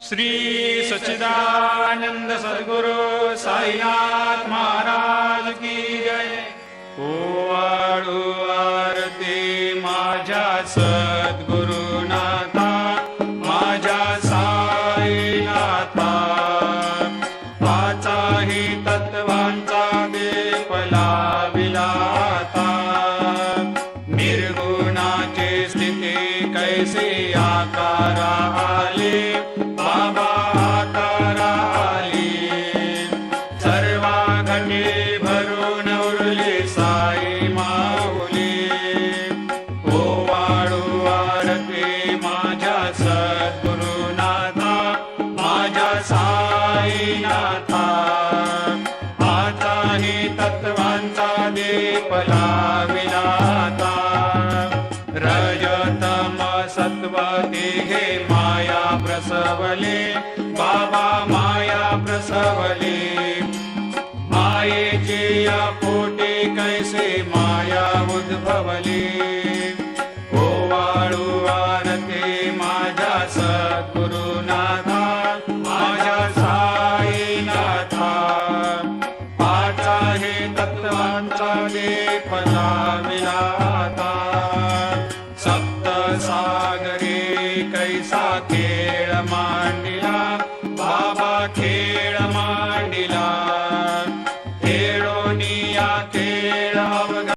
श्री सच्चिदानंद सद्गुरु साईनाथ महाराज की जय। ओवाळू आरती माझ्या सद्गुरुनाथा, माझ्या साईनाथा, पाचाही तत्वांचा दीप लाविला आता। निर्गुणाची स्थिती कैसे आकारा आले, बाबा आकारा आली। सर्वा घटी भरून उरली साई माऊली। ओवाळू आरती माझ्या सद्गुरुनाथा, माझ्या साईनाथा, आताही तत्वांचा दीप लाविला आता। रजतम सत्व तिघे माया प्रसवले, बाबा माया प्रसवले। मायेची या पोटी कैसे माया उद्भवली। ओवाळू आरती माझ्या सद्गुरुनाथा, माझ्या साईनाथा, पाचाही तत्वांचा दीप लाविला आता। सप्त सागरी कैसा खेळ मांडला,